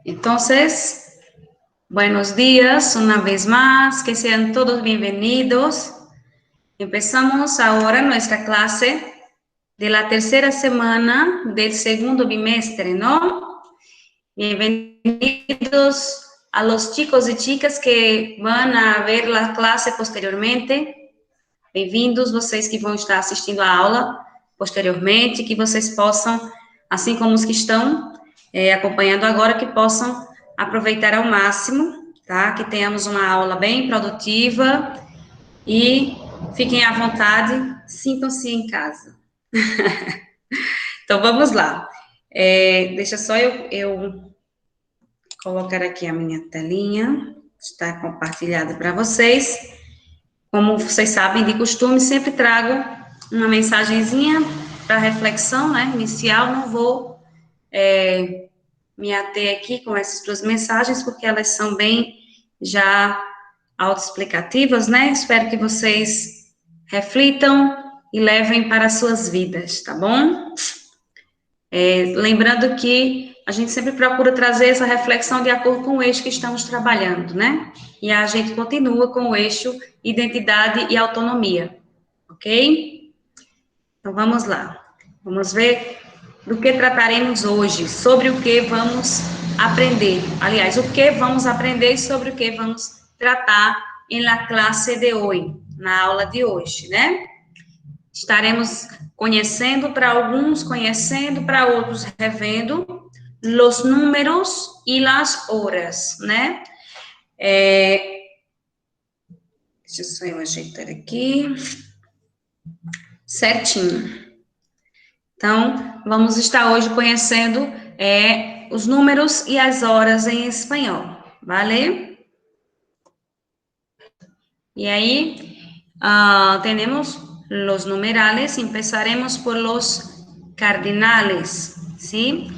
Entonces, buenos días una vez más, que sean todos bienvenidos. Empezamos ahora nuestra clase de la tercera semana del segundo bimestre, ¿no? Bienvenidos a los chicos y chicas que van a ver la clase posteriormente. Bem-vindos vocês que vão estar assistindo a aula posteriormente, que vocês possam, assim como os que estão acompanhando agora, que possam aproveitar ao máximo, tá? Que tenhamos uma aula bem produtiva e fiquem à vontade, sintam-se em casa. Então, vamos lá. Deixa só eu colocar aqui a minha telinha, está compartilhada para vocês. Como vocês sabem, de costume, sempre trago uma mensagenzinha para reflexão, né, inicial. Não vou me ater aqui com essas duas mensagens, porque elas são bem já autoexplicativas, né? Espero que vocês reflitam e levem para as suas vidas, tá bom? Lembrando que a gente sempre procura trazer essa reflexão de acordo com o eixo que estamos trabalhando, né? E a gente continua com o eixo identidade e autonomia, ok? Então, vamos lá. Vamos ver do que trataremos hoje, sobre o que vamos aprender. Aliás, o que vamos aprender e sobre o que vamos tratar em la clase de hoje, na aula de hoje, né? Estaremos conhecendo para alguns, conhecendo para outros, revendo los números e las horas, né? Deixa só eu ajeitar aqui. Certinho. Então, vamos estar hoje conhecendo os números e as horas em espanhol, vale? E aí, temos los numerales, empezaremos por los cardinales, ¿sí?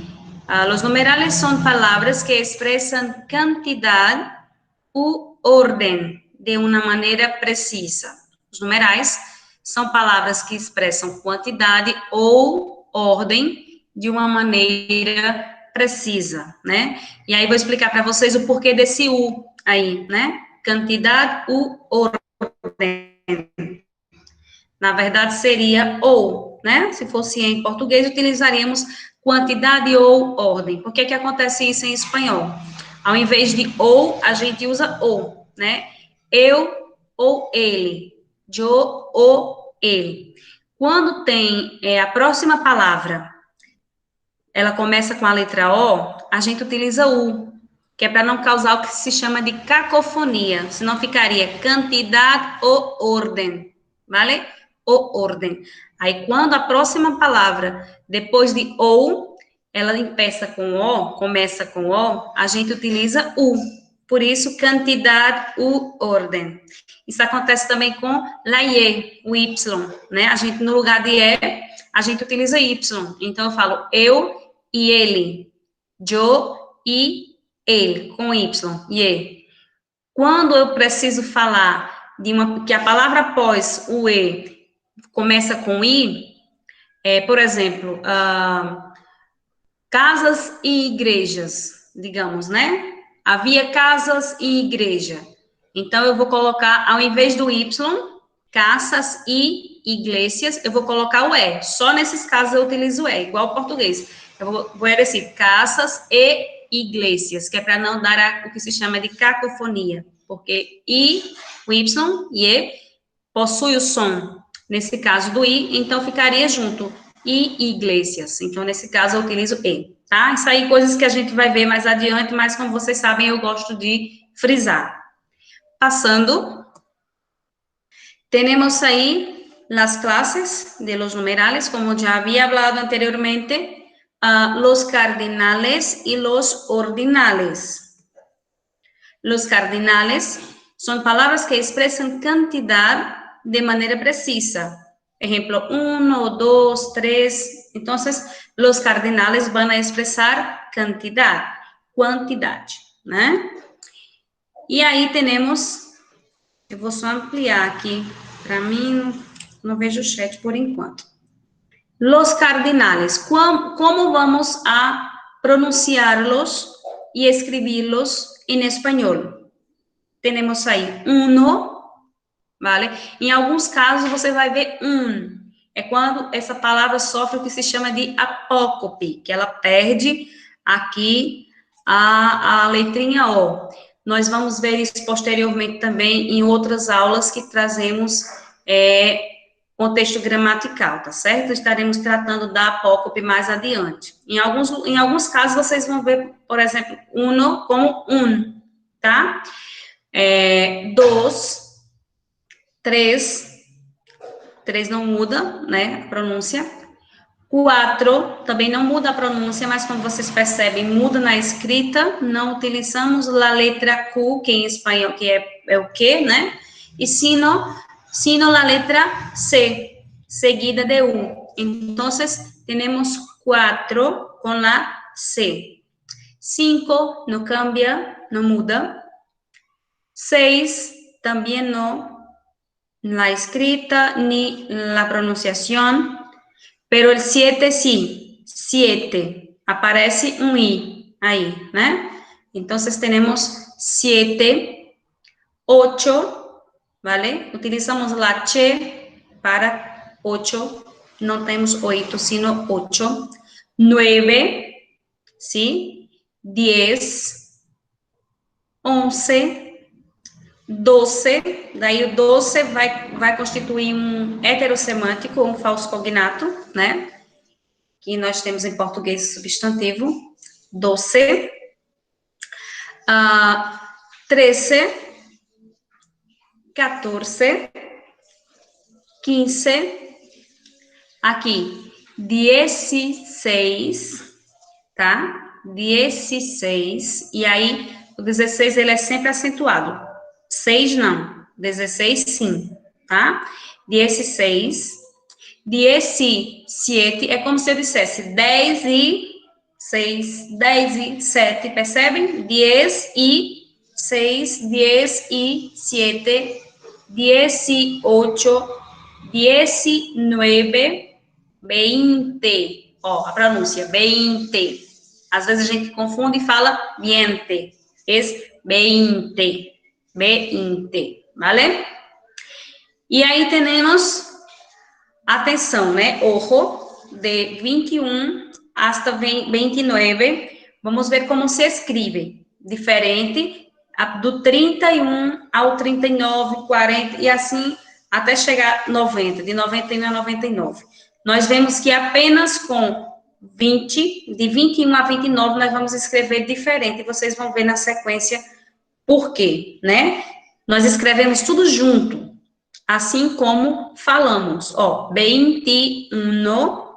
Los numerales son palabras que expresan cantidad u orden de uma maneira precisa. Os numerais são palavras que expressam quantidade ou ordem de uma maneira precisa, né? E aí vou explicar para vocês o porquê desse U aí, né? Quantidade u ordem. Na verdade, seria ou, né? Se fosse em português, utilizaríamos quantidade ou ordem. Por que que acontece isso em espanhol? Ao invés de ou, a gente usa ou, né? Eu ou ele, yo ou ele. Quando tem a próxima palavra, ela começa com a letra O, a gente utiliza U, que é para não causar o que se chama de cacofonia, senão ficaria quantidade ou ordem, vale? Ou ordem. Aí, quando a próxima palavra, depois de ou, ela começa com O, a gente utiliza U. Por isso, quantidade u ordem. Isso acontece também com la Y, o Y, né? A gente, no lugar de E, a gente utiliza Y. Então, eu falo eu e ele, yo e ele, com Y, Y. Quando eu preciso falar que a palavra após o E começa com I, por exemplo, casas e igrejas, digamos, né? Havia casas e igreja. Então, eu vou colocar, ao invés do Y, casas e iglesias, eu vou colocar o E. Só nesses casos eu utilizo o E, igual ao português. Eu vou dizer casas e iglesias, que é para não dar o que se chama de cacofonia. Porque I, o Y e E possui o som, nesse caso do I, então ficaria junto. E iglesias. Então, nesse caso, eu utilizo E, tá? Isso aí, coisas que a gente vai ver mais adiante, mas como vocês sabem, eu gosto de frisar. Passando, temos aí las clases de los numerales, como já havia hablado anteriormente, los cardinales y los ordinales. Los cardinales son palabras que expresan cantidad de manera precisa. Ejemplo, 1, 2, 3. Entonces, los cardinales van a expresar cantidad, quantidade, né? E aí temos, eu vou só ampliar aqui, para mim, não vejo o chat por enquanto. Los cardinales, ¿cómo vamos a pronunciarlos y escribirlos en español? Temos aí uno, vale? Em alguns casos, você vai ver É quando essa palavra sofre o que se chama de apócope, que ela perde aqui a letrinha O. Nós vamos ver isso posteriormente também em outras aulas que trazemos contexto gramatical, tá certo? Estaremos tratando da apócope mais adiante. Em alguns casos, vocês vão ver, por exemplo, uno como tá? Dos, três não muda, né, a pronúncia. Quatro, também não muda a pronúncia, mas como vocês percebem, muda na escrita, não utilizamos a letra Q, que em espanhol que é o que, né? E sino a letra C, seguida de U. Então, temos 4 com a C. 5 não cambia, não muda. 6 também não, la escrita ni la pronunciación, pero el 7 sí, 7, aparece un I ahí, ¿no? Entonces tenemos 7, 8, ¿vale? Utilizamos la Ch para 8, no tenemos 8, sino 8, 9, ¿sí? 10, 11, 12, daí o 12 vai constituir um heterossemântico, um falso cognato, né? Que nós temos em português substantivo, doce. 13, 14, 15, aqui, 16, tá? 16, e aí o 16 ele é sempre acentuado. 6 não, 16 sim, tá? 16, 17, é como se eu dissesse 10 e 6, 10 e 7, percebem? 10 e 6, 10 e 7, 18, 19, 20. Ó, a pronúncia, 20. Às vezes a gente confunde e fala 20. É 20. 20, ¿vale? E aí temos, atenção, né? Ojo, de 21 hasta 29, vamos ver como se escreve. Diferente do 31 ao 39, 40 e assim até chegar 90, de 91 a 99. Nós vemos que apenas com 20, de 21 a 29, nós vamos escrever diferente. E vocês vão ver na sequência por quê, né? Nós escrevemos tudo junto, assim como falamos, ó, 21,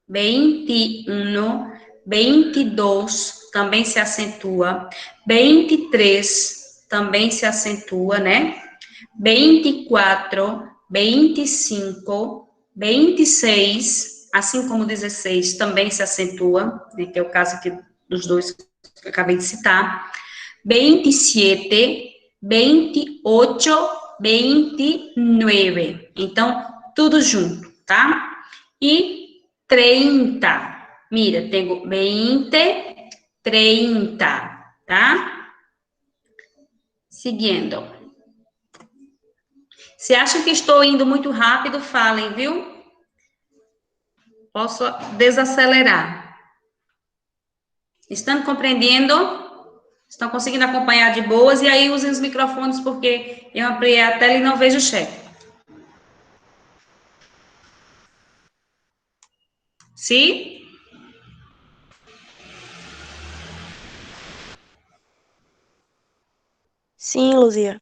21, 22, também se acentua, 23, também se acentua, né? 24, 25, 26, assim como 16, também se acentua, né, que é o caso aqui dos dois que eu acabei de citar, 27, 28, 29. Então, tudo junto, tá? E 30. Mira, tenho 20, 30, tá? Seguindo. Se acham que estou indo muito rápido, falem, viu? Posso desacelerar. Estão compreendendo? Estão conseguindo acompanhar de boas? E aí usem os microfones, porque eu ampliei a tela e não vejo o chat. Sim? Sim, Luzia.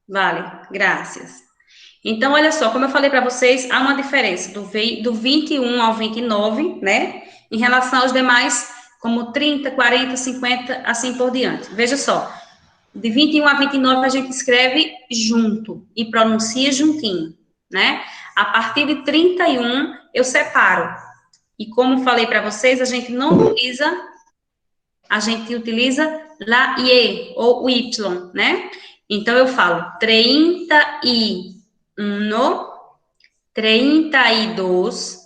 Vale, graças. Então, olha só, como eu falei para vocês, há uma diferença do 21 ao 29, né? Em relação aos demais, como 30, 40, 50, assim por diante. Veja só, de 21 a 29 a gente escreve junto e pronuncia juntinho, né? A partir de 31 eu separo. E como falei para vocês, a gente utiliza la ie ou o y, né? Então eu falo 31, 32,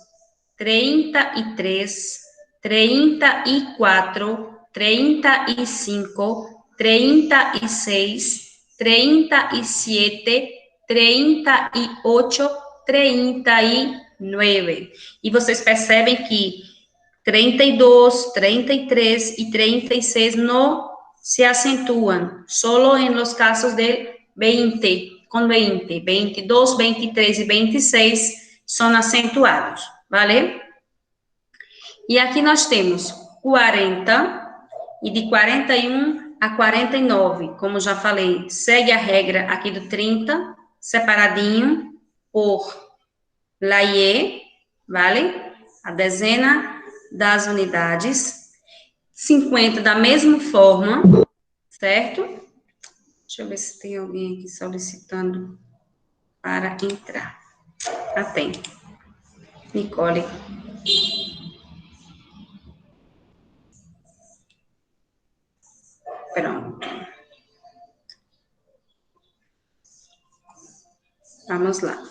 33, 34, 35, 36, 37, 38, 39. E vocês percebem que 32, 33 e 36 não se acentuam, solo en los casos del 20, con 20, 22, 23 e 26 são acentuados, vale? E aqui nós temos 40 e de 41 a 49, como já falei, segue a regra aqui do 30, separadinho por Laie, vale? A dezena das unidades. 50 da mesma forma, certo? Deixa eu ver se tem alguém aqui solicitando para entrar. Ah, tem. Nicole. Pronto. Vamos lá.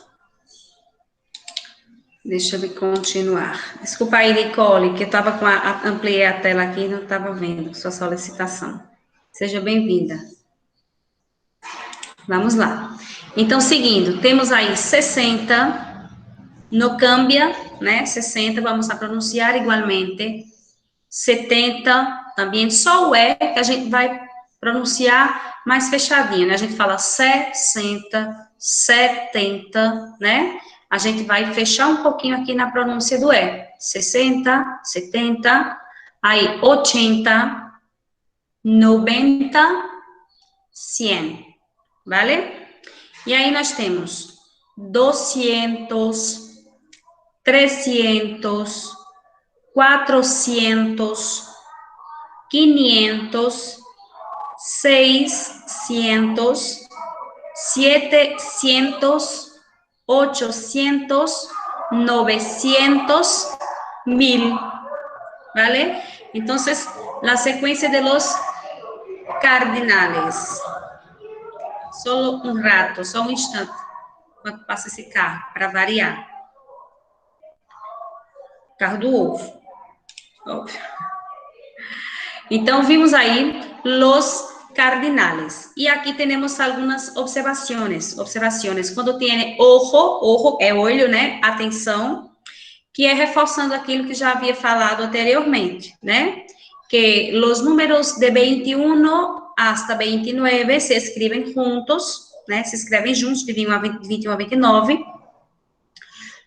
Deixa eu continuar. Desculpa aí, Nicole, que eu estava com ampliei a tela aqui e não estava vendo sua solicitação. Seja bem-vinda. Vamos lá. Então, seguindo, temos aí 60, no cambia, né? 60, vamos a pronunciar igualmente. 70, também só o E que a gente vai pronunciar mais fechadinho, né? A gente fala 60, 70, né? A gente vai fechar um pouquinho aqui na pronúncia do E. 60, 70, aí 80, 90, 100, vale? E aí nós temos 200, 300, 400, 500, 600, 700, 800, 900, 1000, ¿vale? Entonces, la secuencia de los cardinales. Solo um rato, só um instante, enquanto passa esse carro, para variar. Carro do ovo. Óbvio. Então, vimos aí los cardinales. E aqui temos algumas observações. Quando tem ojo é olho, né? Atenção, que é reforçando aquilo que já havia falado anteriormente, né? Que os números de 21 hasta 29 se escrevem juntos, né? Se escrevem juntos, de 21 a 29.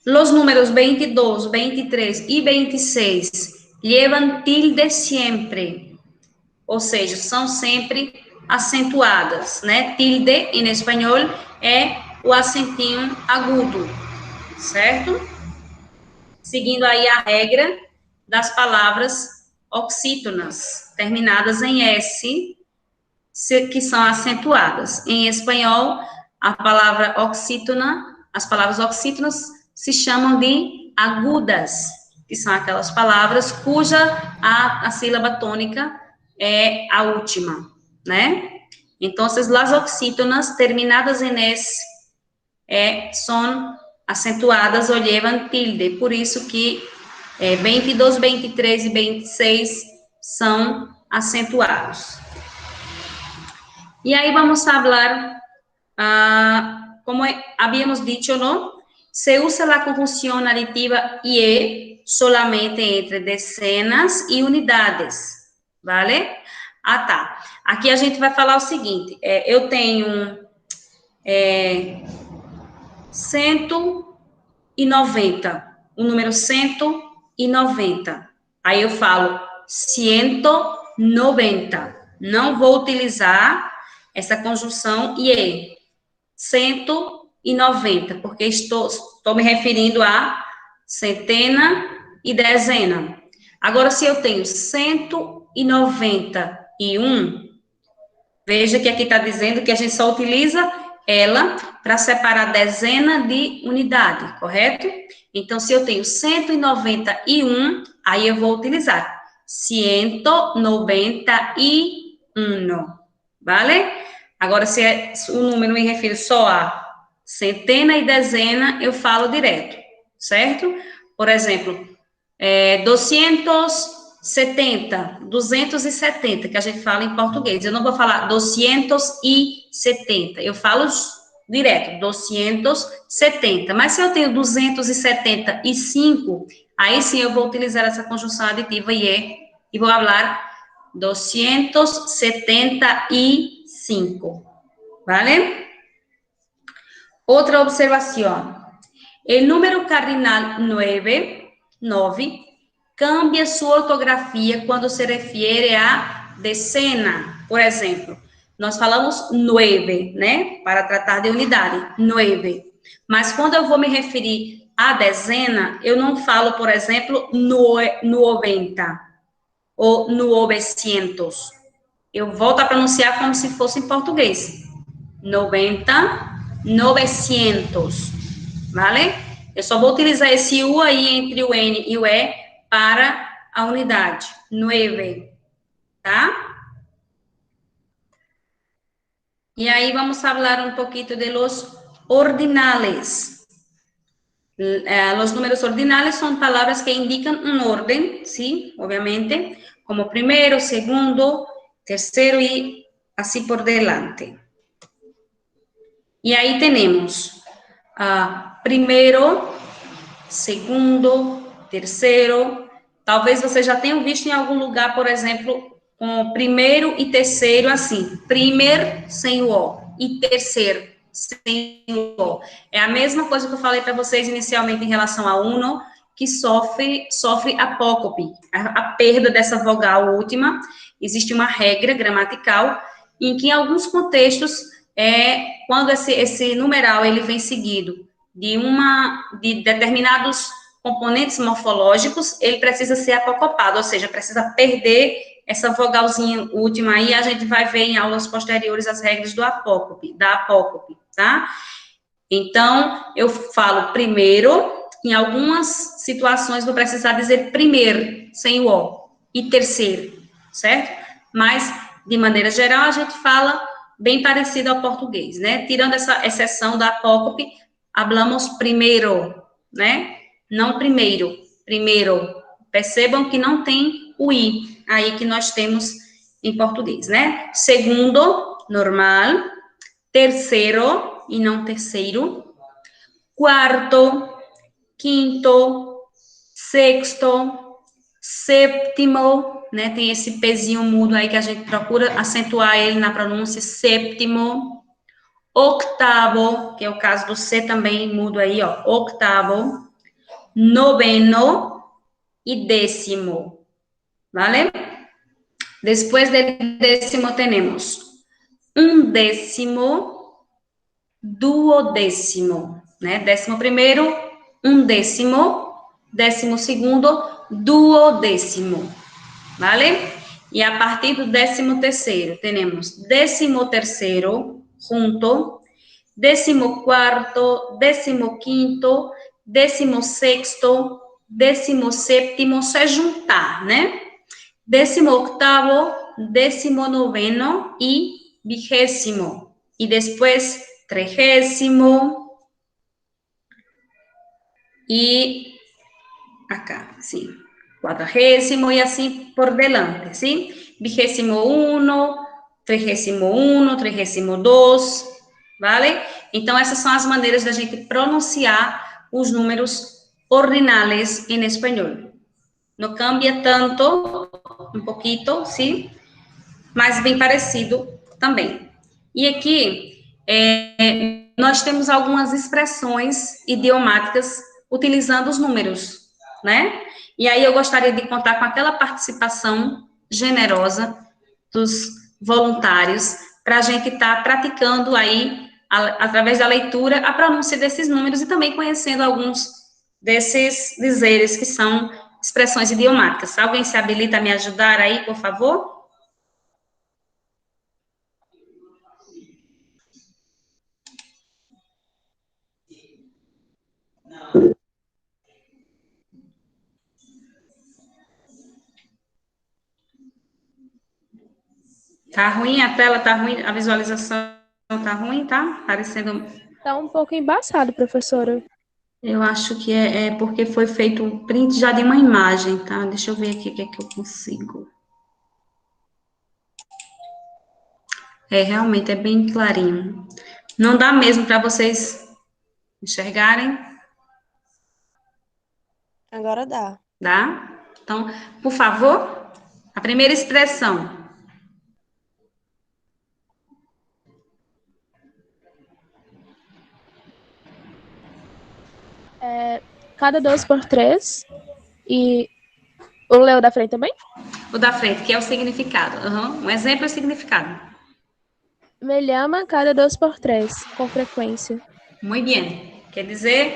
Los números 22, 23 e 26 llevan tilde sempre, ou seja, são sempre acentuadas, né? Tilde, em espanhol, é o acentinho agudo, certo? Seguindo aí a regra das palavras oxítonas, terminadas em S, que são acentuadas. Em espanhol, a palavra oxítona, as palavras oxítonas se chamam de agudas, que são aquelas palavras cuja a sílaba tônica é a última, né? Então, as oxítonas terminadas em S são acentuadas ou levam tilde, por isso que 22, 23 e 26 são acentuados. E aí vamos falar, como habíamos dicho, ¿no? Se usa a conjunção aditiva IE solamente entre dezenas e unidades, vale? Ah, tá. Aqui a gente vai falar o seguinte, eu tenho 190, o número 190. Aí eu falo 190. Não vou utilizar essa conjunção IE. 190, porque estou me referindo a centena e dezena. Agora, se eu tenho 191, veja que aqui está dizendo que a gente só utiliza ela para separar dezena de unidade, correto? Então, se eu tenho 191, aí eu vou utilizar 191, vale? Agora, se o número me refere só a centena e dezena, eu falo direto, certo? Por exemplo, 270, 270, que a gente fala em português. Eu não vou falar 270, eu falo direto, 270. Mas se eu tenho 275, aí sim eu vou utilizar essa conjunção aditiva e vou falar 275, ¿vale? Otra observación. El número cardinal 9 cambia su ortografía cuando se refiere a decena. Por exemplo, nós falamos 9, né? Para tratar de unidade, 9. Mas quando eu vou me referir à dezena, eu não falo, por exemplo, 90 ou 900. Eu volto a pronunciar como se fosse em português. 90, 900, vale? Eu só vou utilizar esse U aí entre o N e o E para a unidade, 9, tá? E aí vamos falar um pouquinho de los ordinales. Los números ordinales son palabras que indican un orden, ¿sí? Obviamente, como primero, segundo, tercero y así por delante. Y ahí tenemos primeiro, segundo, terceiro. Talvez você já tenha visto em algum lugar, por exemplo, com primeiro e terceiro assim. Primeiro sem o O e terceiro sem o O. É a mesma coisa que eu falei para vocês inicialmente em relação a uno, que sofre apócope, a perda dessa vogal última. Existe uma regra gramatical em que em alguns contextos quando esse numeral ele vem seguido de determinados componentes morfológicos, ele precisa ser apocopado, ou seja, precisa perder essa vogalzinha última aí, a gente vai ver em aulas posteriores as regras da apócope, tá? Então, eu falo primeiro, em algumas situações vou precisar dizer primeiro, sem o O, e terceiro, certo? Mas, de maneira geral, a gente fala bem parecido ao português, né? Tirando essa exceção da apócope, hablamos primeiro, né? Não primeiro, primeiro. Percebam que não tem o I aí que nós temos em português, né? Segundo, normal. Terceiro, e não terceiro. Quarto, quinto, sexto, sétimo, né? Tem esse pezinho mudo aí que a gente procura acentuar ele na pronúncia, sétimo. Octavo, que é o caso do C também mudo aí, ó, octavo. Noveno e décimo, ¿vale? Después del décimo tenemos undécimo, duodécimo, né? Décimo primeiro, undécimo, décimo segundo, duodécimo, ¿vale? E a partir do décimo terceiro, temos décimo terceiro, junto, décimo quarto, décimo quinto, 16º, 17º, isso é juntar, né? 18º, 19º e 20º. E depois 30º e acá, sim, 40º e assim por delante, sim? 21º, 31º, 32º, vale? Então, essas são as maneiras da gente pronunciar os números ordinales em espanhol. Não cambia tanto, um pouquinho, sim, mas bem parecido também. E aqui, nós temos algumas expressões idiomáticas utilizando os números, né? E aí eu gostaria de contar com aquela participação generosa dos voluntários para a gente estar praticando aí, através da leitura, a pronúncia desses números e também conhecendo alguns desses dizeres que são expressões idiomáticas. Alguém se habilita a me ajudar aí, por favor? Tá ruim a tela, tá ruim, a visualização tá ruim, tá? Parecendo... Tá um pouco embaçado, professora. Eu acho que é porque foi feito um print já de uma imagem, tá? Deixa eu ver aqui o que é que eu consigo. Realmente é bem clarinho. Não dá mesmo para vocês enxergarem, Agora dá. dá? Então, por favor, a primeira expressão. Cada 2 por 3. E o Leo da frente também? O da frente, que é o significado. Um exemplo é o significado. Me llama cada 2 por 3, com frequência. Muito bem. Quer dizer,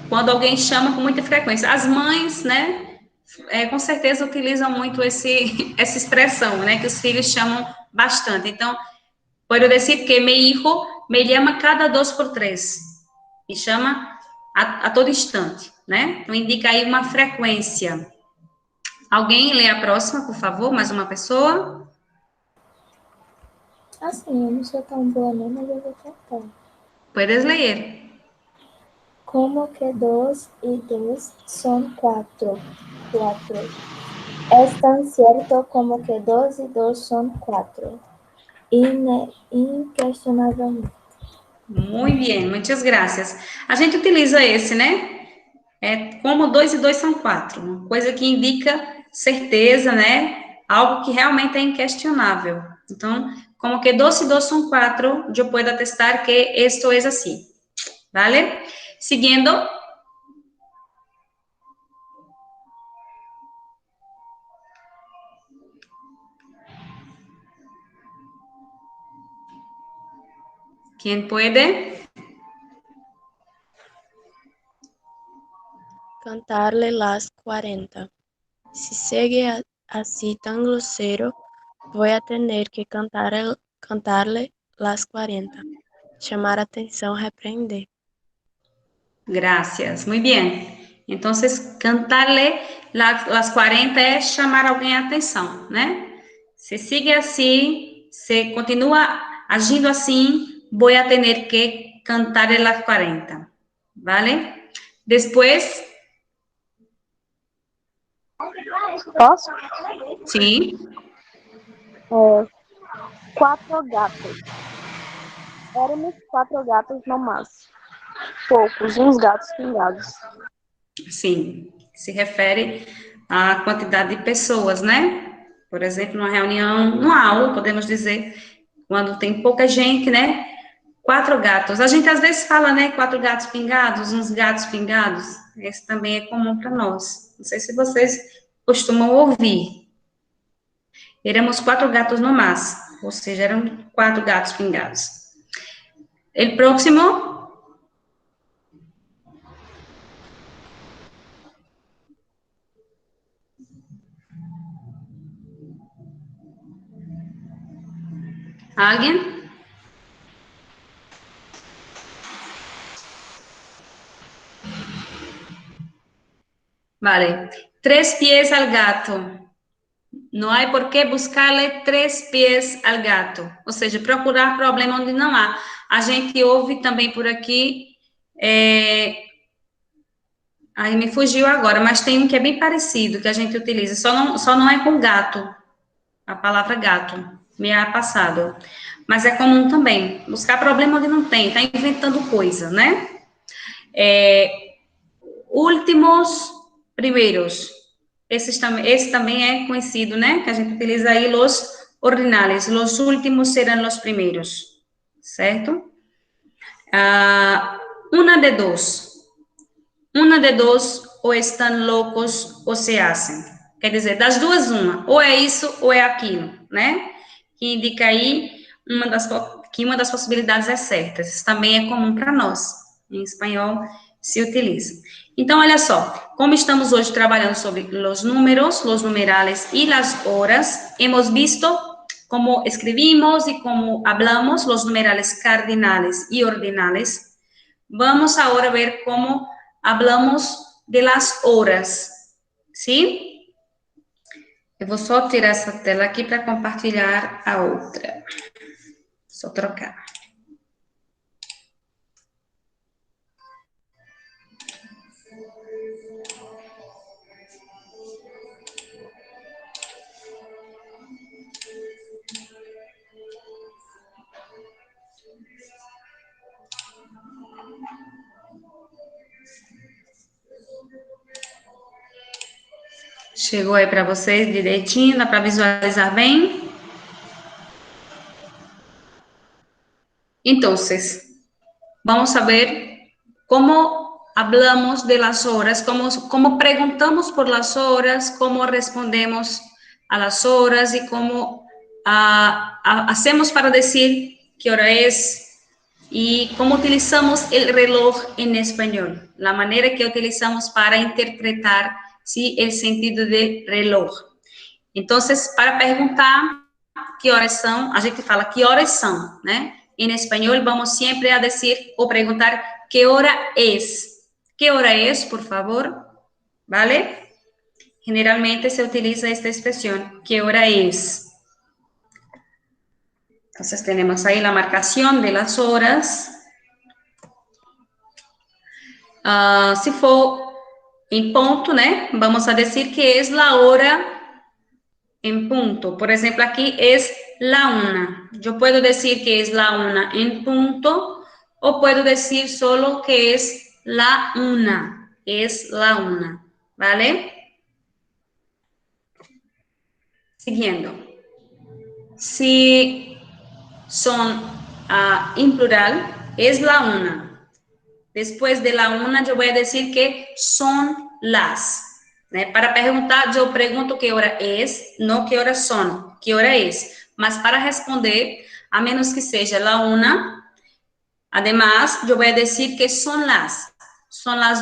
quando alguém chama com muita frequência. As mães, né, com certeza utilizam muito essa expressão, né, que os filhos chamam bastante. Então, pode dizer que meu hijo me llama cada 2 por 3. Me chama a todo instante, né? Então, indica aí uma frequência. Alguém lê a próxima, por favor? Mais uma pessoa? Assim, eu não sou tão boa não, mas eu vou tentar. Puedes ler. Como que 2 y 2 son 4? 4. Es tan cierto como que 2 y 2 son 4. Inquestionablemente. Muito bem, muitas graças. A gente utiliza esse, né? Como 2 e 2 são 4, uma coisa que indica certeza, né? Algo que realmente é inquestionável. Então, como que 2 y 2 son 4, eu posso atestar que esto é assim, ¿vale? Seguindo, quem pode? Cantarle las 40. Si sigue así tan grosero, voy a tener que cantarle las 40. Chamar atenção, repreender. Gracias, muy bien. Entonces, cantarle las 40 é chamar alguém a atenção, né? Se sigue assim, se continua agindo assim, vou a tener que cantarle las 40, ¿vale? Después, Posso? sim, 4 gatos. Éramos 4 gatos no máximo. Poucos, uns gatos pingados. sim, se refere à quantidade de pessoas, né? Por exemplo, numa reunião, numa aula, podemos dizer, quando tem pouca gente, né? 4 gatos. A gente às vezes fala, né? 4 gatos pingados, uns gatos pingados. Esse também é comum para nós. Não sei se vocês costumam ouvir. Éramos 4 gatos no máximo, ou seja, eram 4 gatos pingados. El próximo. Alguém? Vale. 3 pies al gato. Não há por que buscarle 3 pies al gato. Ou seja, procurar problema onde não há. A gente ouve também por aqui. Aí me fugiu agora, mas tem um que é bem parecido, que a gente utiliza. Só não é com gato. A palavra gato. Me é passado. Mas é comum também. Buscar problema onde não tem. Tá inventando coisa, né? Últimos, primeiros. Esse também é conhecido, né? Que a gente utiliza aí los ordinales. Los últimos serão os primeiros, certo? Una de dos. Una de dos, ou estão loucos ou se hacen. Quer dizer, das duas, uma. Ou é isso ou é aquilo, né? Que indica aí que uma das possibilidades é certa. Isso também é comum para nós. Em espanhol se utiliza. Então, olha só, como estamos hoje trabalhando sobre os números, os numerales e as horas, hemos visto como escrevimos e como hablamos os numerales cardinales e ordinales. Vamos agora ver como hablamos de las horas, ¿sí? Eu vou só tirar essa tela aqui para compartilhar a outra. Só trocar. Chegou aí para vocês direitinho? Dá para visualizar bem? Então, vamos saber cómo hablamos de las horas, cómo preguntamos por las horas, cómo respondemos a las horas y cómo hacemos para decir qué hora es y cómo utilizamos el reloj en español, la manera que utilizamos para interpretar, ¿sí?, el sentido de reloj. Entonces, para perguntar que horas são, a gente fala que horas são, né? Em espanhol, vamos sempre a dizer ou perguntar que hora es. Que hora es, por favor? ¿Vale? Generalmente se utiliza esta expresión, que hora es. Entonces, tenemos ahí la marcación de las horas. Se for em ponto, né? Vamos a decir que es la hora en punto. Por ejemplo, aquí es la 1. Yo puedo decir que es la 1 en punto o puedo decir solo que es la 1. Es la 1. ¿Vale? Siguiendo. Si son en plural, es la 1. Después de la 1, yo voy a decir que son las. Né? Para perguntar, eu pergunto que hora é, não que horas são, que hora é. Mas para responder, a menos que seja la 1, además, eu vou dizer que são las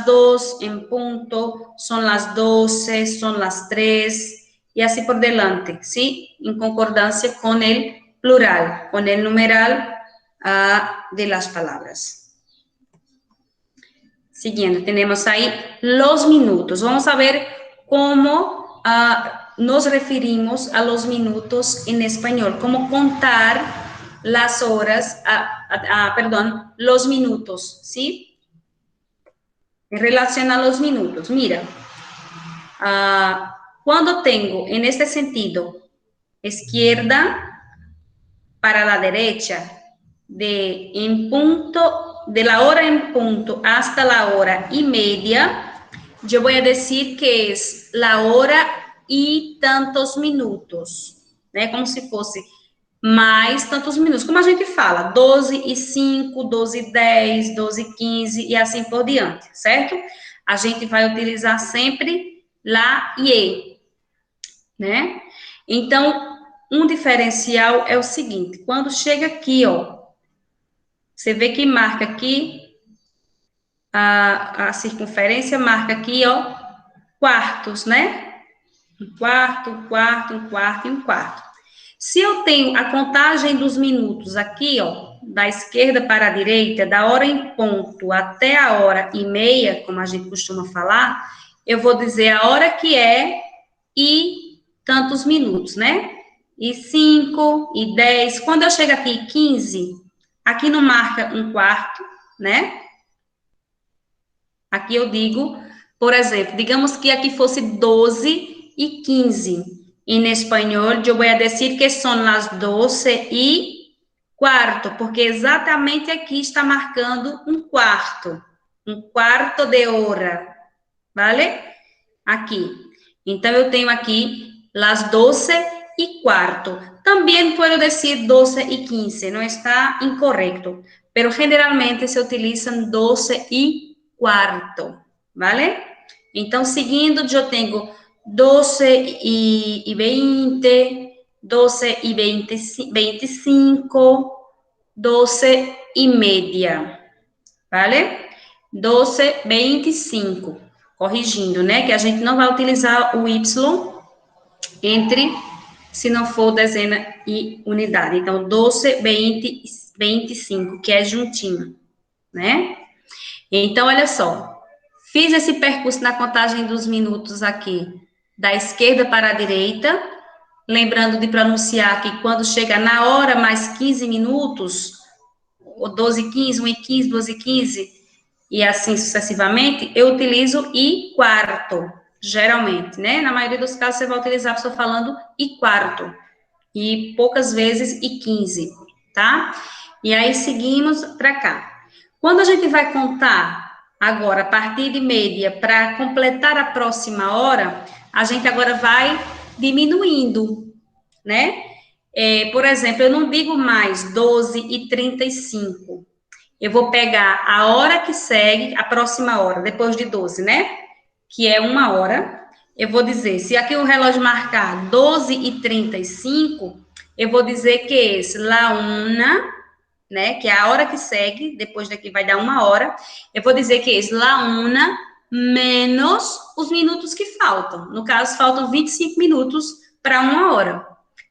2 en punto, son las 12, son las 3, y así por delante, ¿sí? En concordancia con el plural, con el numeral de las palabras. Siguiendo, tenemos ahí los minutos. Vamos a ver cómo nos referimos a los minutos en español, cómo contar las horas, perdón, los minutos, ¿sí? En relación a los minutos, mira, cuando tengo en este sentido, izquierda para la derecha, de la hora en punto hasta la hora y media, yo voy a decir que es la hora y tantos minutos, né? Como se fosse mais tantos minutos, como a gente fala, 12:05, 12:10, 12:15 e assim por diante, certo? A gente vai utilizar sempre lá e, né? Então, um diferencial é o seguinte, quando chega aqui, ó, você vê que marca aqui, a circunferência marca aqui, ó, quartos, né? Um quarto, um quarto, um quarto e um quarto. Se eu tenho a contagem dos minutos aqui, ó, da esquerda para a direita, da hora em ponto até a hora e meia, como a gente costuma falar, eu vou dizer a hora que é e tantos minutos, né? E 5, e 10. Quando eu chego aqui, 15, aqui não marca um quarto, né? Aqui eu digo, por exemplo, digamos que aqui fosse 12:15. En español, yo voy a decir que son las 12:15, porque exatamente aqui está marcando um quarto de hora, ¿vale? Aqui. Então, eu tenho aqui las 12:15. Também posso dizer 12:15, não está incorreto, pero generalmente se utilizam 12:15, ¿vale? Então, seguindo, eu tenho 12:20, 12:25, 12:30, ¿vale? 12:25, corrigindo, né? Que a gente não vai utilizar o Y entre, se não for dezena e unidade. Então, 12:25, que é juntinho, né? Então, olha só. Fiz esse percurso na contagem dos minutos aqui, da esquerda para a direita, lembrando de pronunciar que quando chega na hora mais 15 minutos, ou 12:15, 1:15, 12:15, e assim sucessivamente, eu utilizo e quarto, geralmente, né? Na maioria dos casos, você vai utilizar a pessoa falando e quarto, e poucas vezes e 15, tá? E aí, seguimos para cá. Quando a gente vai contar agora, a partir de média, para completar a próxima hora, a gente agora vai diminuindo, né? Por exemplo, eu não digo mais 12h35. Eu vou pegar a hora que segue, a próxima hora, depois de 12, né? Que é 1 hora. Eu vou dizer, se aqui o relógio marcar 12h35, eu vou dizer que esse la una, né? Que é a hora que segue, depois daqui vai dar 1 hora. Eu vou dizer que esse la una menos os minutos que faltam. No caso, faltam 25 minutos para 1 hora.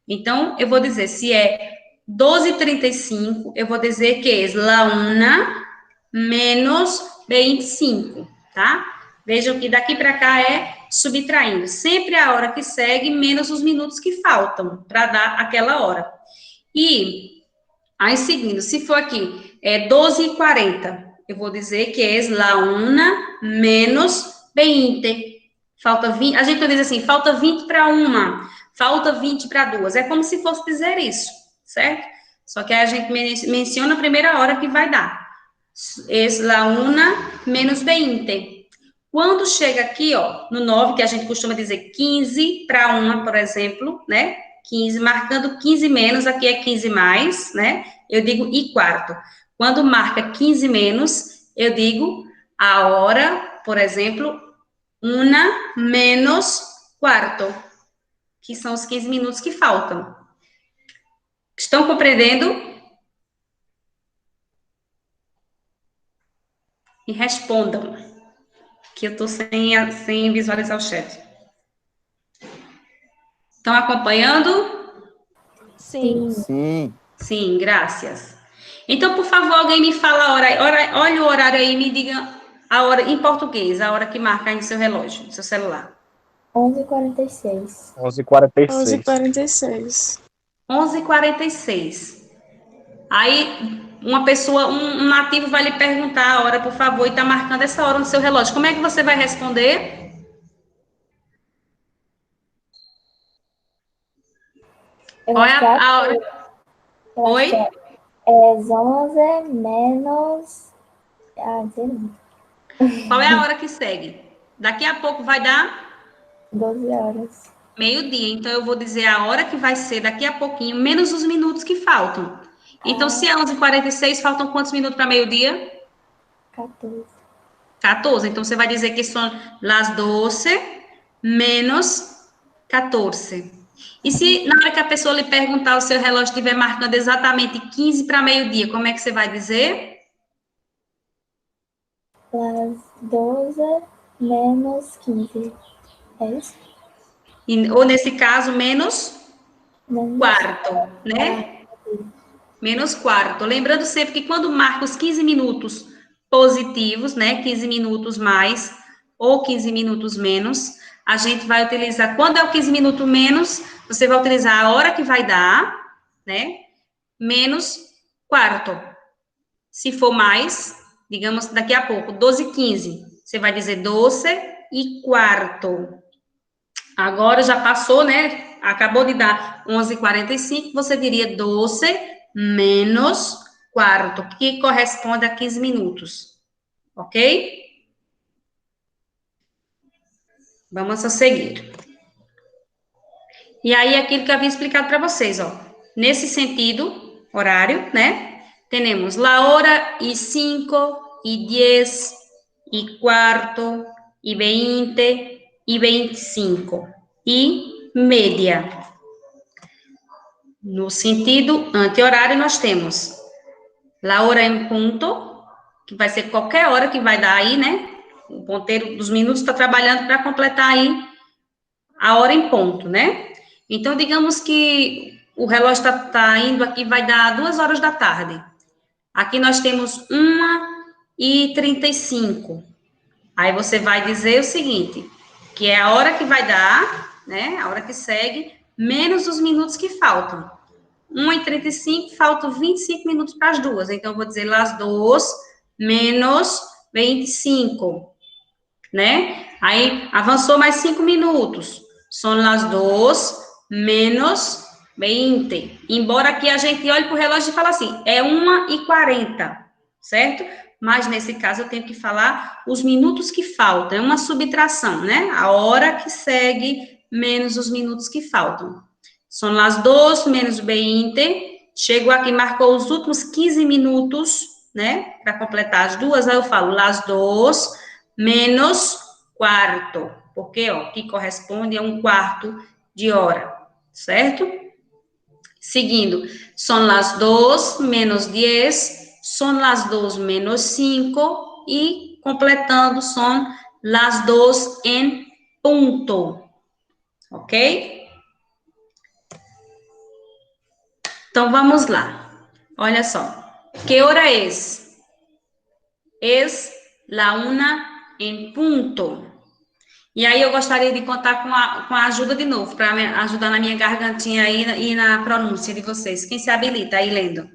Então, eu vou dizer, se é 12h35, eu vou dizer que é la una menos 25, tá? Vejam que daqui para cá é subtraindo. Sempre a hora que segue, menos os minutos que faltam para dar aquela hora. E aí, seguindo, se for aqui, 12h40, eu vou dizer que é la una menos 20. Falta 20, a gente diz assim, falta 20 para 1, falta 20 para 2. É como se fosse dizer isso, certo? Só que aí a gente menciona a primeira hora que vai dar. Es la una menos 20. Quando chega aqui, ó, no 9, que a gente costuma dizer 15 para 1, por exemplo, né? 15, marcando 15 menos, aqui é 15 mais, né? Eu digo e quarto. Quando marca 15 menos, eu digo a hora, por exemplo, una menos quarto, que são os 15 minutos que faltam. Estão compreendendo? E respondam, que eu estou sem visualizar o chat. Estão acompanhando? Sim. Sim. Sim, graças. Então, por favor, alguém me fala a hora, olha o horário aí e me diga a hora em português, a hora que marca aí no seu relógio, no seu celular. 11h46. 11h46. 11h46. 11h46. Aí, uma pessoa, um nativo vai lhe perguntar a hora, por favor, e está marcando essa hora no seu relógio. Como é que você vai responder? Qual é a hora? Oi? É 11 menos... sei não. Qual é a hora que segue? Daqui a pouco vai dar 12 horas. meio-dia. Então, eu vou dizer a hora que vai ser daqui a pouquinho, menos os minutos que faltam. Então, se é 11h46, faltam quantos minutos para meio-dia? 14. 14. Então, você vai dizer que são las 12 menos 14. E se na hora que a pessoa lhe perguntar, o seu relógio estiver marcando exatamente 15 para meio-dia, como é que você vai dizer? Las 12 menos 15. É isso? Ou nesse caso, menos Menos quarto, né? Menos quarto. Lembrando sempre que quando marca os 15 minutos positivos, né? 15 minutos mais ou 15 minutos menos, a gente vai utilizar, quando é o 15 minutos menos, você vai utilizar a hora que vai dar, né? Menos quarto. Se for mais, digamos daqui a pouco, 12h15, você vai dizer 12h15. Agora já passou, né? Acabou de dar 11h45, você diria 12 menos quarto, que corresponde a 15 minutos. Ok? Vamos a seguir. E aí, aquilo que eu havia explicado para vocês, ó. Nesse sentido, horário, né? Temos la hora y 5, y 10, y cuarto, y 20, y 25. E média. No sentido anti-horário, nós temos la hora em ponto, que vai ser qualquer hora que vai dar aí, né? O ponteiro dos minutos está trabalhando para completar aí a hora em ponto, né? Então, digamos que o relógio tá indo aqui, vai dar 2 horas da tarde. Aqui nós temos 1h35. Aí você vai dizer o seguinte, que é a hora que vai dar, né? A hora que segue, menos os minutos que faltam. 1h35, faltam 25 minutos para as 2. Então, eu vou dizer las 2 menos 25, né? Aí, avançou mais 5 minutos. São las 2 menos 20. Embora aqui a gente olhe para o relógio e fale assim, é 1h40, certo? mas nesse caso eu tenho que falar os minutos que faltam, é uma subtração, né? A hora que segue menos os minutos que faltam. São as 2 menos 20, chego aqui, marcou os últimos 15 minutos, né? Para completar as duas, aí eu falo las 2 menos quarto, porque, ó, que corresponde a um quarto de hora, certo? Seguindo, son las 2 menos 10, son las 2 menos 5 e completando, son las 2 en punto, ok? Então, vamos lá. Olha só. Que hora es? Es la 1 en punto. E aí eu gostaria de contar com a ajuda de novo, para ajudar na minha gargantinha aí e na pronúncia de vocês. Quem se habilita aí lendo?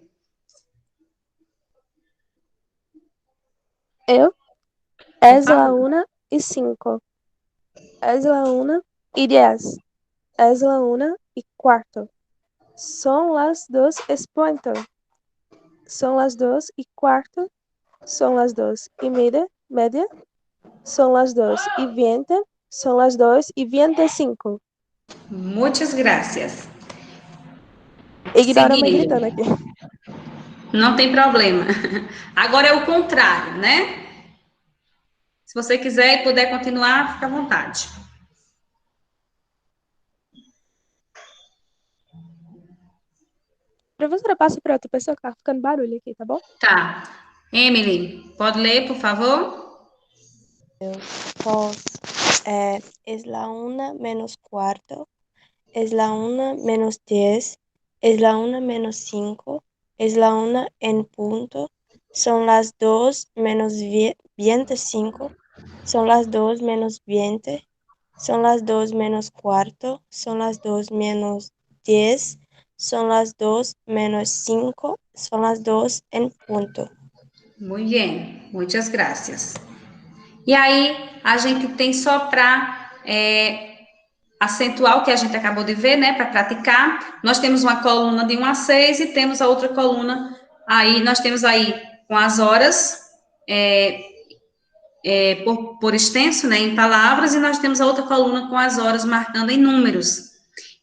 Eu. Por Es la favor. 1:05. Es la 1:10. Es la 1:15. Son las 2:20. Son las 2:15. Son las 2:30. Son las 2:20. Son las 2:25. Muitas graças. Ignora a mãe Seguindo. gritando aqui. Não tem problema. Agora é o contrário, né? Se você quiser e puder continuar, fica à vontade. Professora, passa para outra pessoa que tá ficando barulho aqui, tá bom? Tá. Emily, pode ler, por favor? Pues, es la 1:15. Es la 1:10. Es la 1:05. Es la 1 en punto. Son las 2 menos 25. Son las 2 menos 20. Son las 2 menos cuarto. Son las 2 menos 10. Son las 2 menos 5. Son las 2 en punto. Muito bem, muitas graças. E aí, a gente tem só para acentuar o que a gente acabou de ver, né, para praticar. Nós temos uma coluna de 1 a 6 e temos a outra coluna, aí nós temos aí com as horas por extenso, né, em palavras, e nós temos a outra coluna com as horas marcando em números.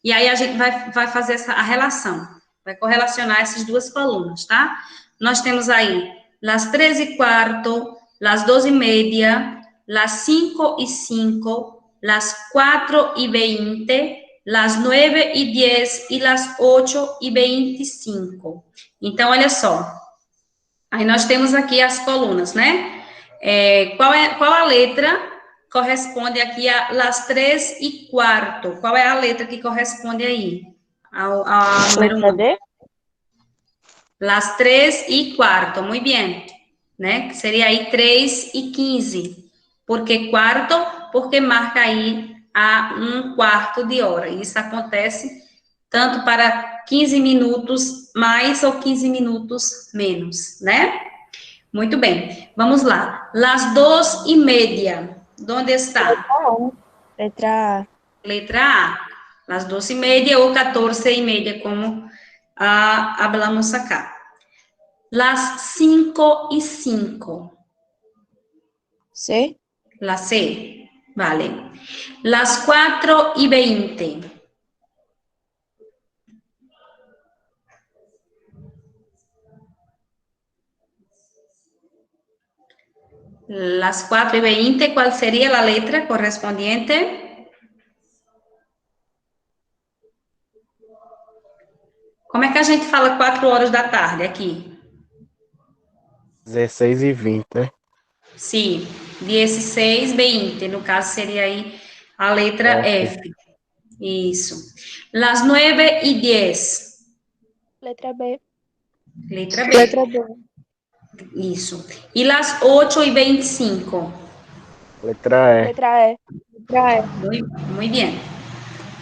E aí a gente vai fazer a relação, vai correlacionar essas duas colunas, tá? Nós temos aí las 3:15, las 2:30, las 5:05, las 4:20, las 9:10 e las 8:25. Então, olha só. Aí nós temos aqui as colunas, né? Qual a letra corresponde aqui a las 3:15? Qual é a letra que corresponde aí? Ao número 1. D. Las 3:15, muito bem. Né? Que seria aí 3:15. Por que quarto? Porque marca aí a 1/4 de hora. Isso acontece tanto para 15 minutos mais ou 15 minutos menos, né? Muito bem. Vamos lá. Las 2:30. Onde está? Letra A. Letra A. Las 2:30 ou 14:30, como hablamos acá. Las 5:05. C. La C. Vale. Las 4:20. Las 4:20, ¿cuál sería la letra correspondiente? Como é que a gente fala 4 horas da tarde aqui? 16:20, né? Sim, 16:20. No caso, seria aí a letra F. Isso. Las 9:10. Letra B. Letra B. Letra B. Isso. E las 8:25. Letra E. Letra E. Letra E. Muy bien.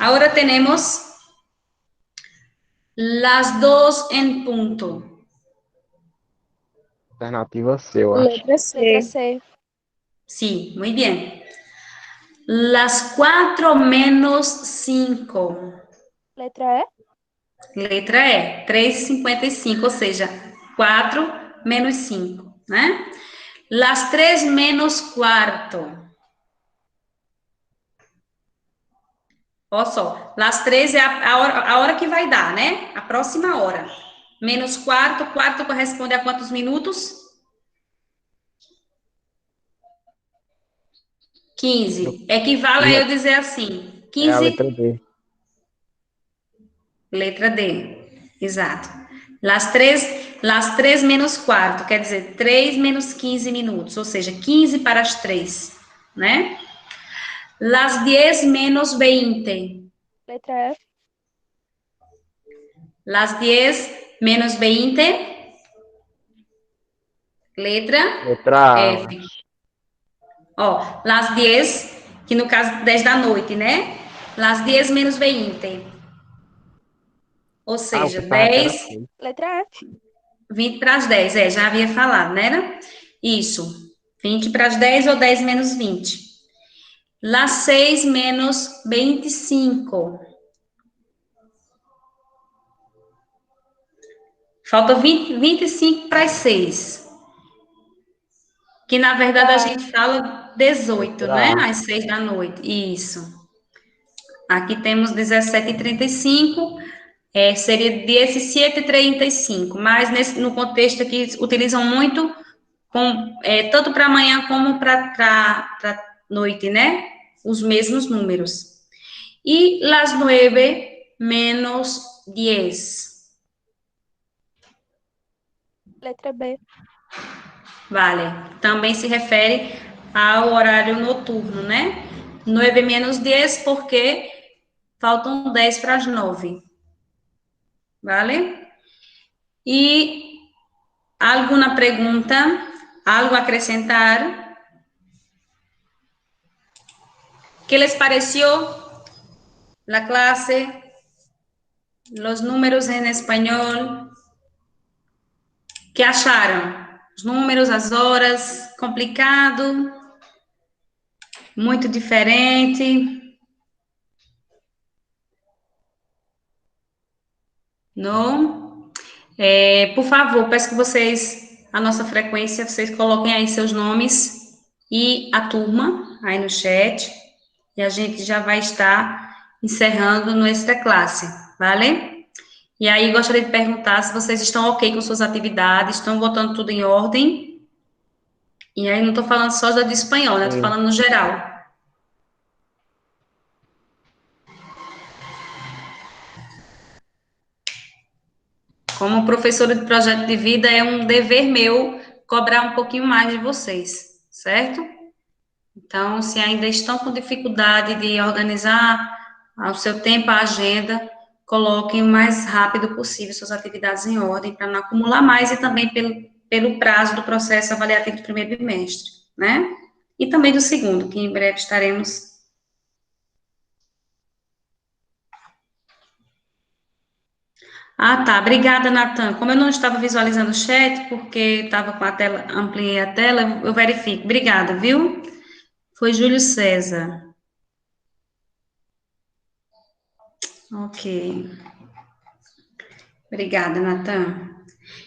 Ahora tenemos las 2 en punto. Alternativa C, eu acho. Letra C. Letra C. Sí, muy bien. Las 4 menos 5. Letra E. Letra E, 3:55, ou seja, 4 menos 5, né? Las 3 menos cuarto. Olha só, las 3 é a hora que vai dar, né? A próxima hora. Menos quarto, quarto corresponde a quantos minutos? 15. Equivale a eu dizer assim, É a 15, letra D. letra D. Exato. Las 3 menos quarto, quer dizer, 3 menos 15 minutos, ou seja, 15 para as 3, né? Las 10 menos 20. Letra F. Las 10 menos 20. Letra Letra A, eu F. acho. Ó, las 10, que no caso 10 da noite, né? Las 10 menos 20. Ou Ah, eu seja, pensava que era 10, assim. Letra F. 20 para as 10. Já havia falado, né? Isso. 20 para as 10 ou 10 menos 20. Las 6 menos 25. Falta 25 para as 6. Que na verdade a Tá. gente fala 18, né? Letra A. Às 6 da noite. Isso. Aqui temos 17h35, seria 17h35, mas no contexto aqui utilizam muito, tanto para amanhã como para noite, né? Os mesmos números. E las 9 menos 10. Letra B. Vale. Também se refere ao horário noturno, né? 9 menos 10, porque faltam 10 para as 9. Vale? E alguma pergunta? Algo a acrescentar? ¿Qué les pareció la clase? Los números en español? ¿Qué acharam? Os números, as horas, complicado? Muito diferente? Não? Por favor, peço que vocês, a nossa frequência, vocês coloquem aí seus nomes e a turma aí no chat. E a gente já vai estar encerrando nossa classe, vale? E aí, gostaria de perguntar se vocês estão ok com suas atividades, estão botando tudo em ordem. E aí, não estou falando só de espanhol, né? Estou Sim. falando no geral. Como professora de projeto de vida, é um dever meu cobrar um pouquinho mais de vocês, certo? Então, se ainda estão com dificuldade de organizar ao seu tempo a agenda, coloquem o mais rápido possível suas atividades em ordem, para não acumular mais, e também pelo prazo do processo avaliativo do primeiro bimestre, né? E também do segundo, que em breve estaremos. Ah, tá. Obrigada, Natan. Como eu não estava visualizando o chat, porque estava com a tela, ampliei a tela, eu verifico. Obrigada, viu? Foi Júlio César. Ok. Obrigada, Natan.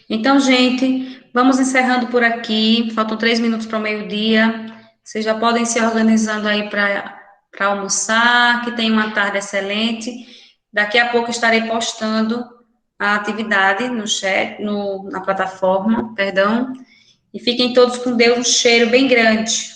Então, gente, vamos encerrando por aqui. Faltam 3 minutos para o meio-dia. Vocês já podem se organizando aí para almoçar, que tenham uma tarde excelente. Daqui a pouco estarei postando a atividade no chat, na plataforma, perdão. E fiquem todos com Deus, um cheiro bem grande.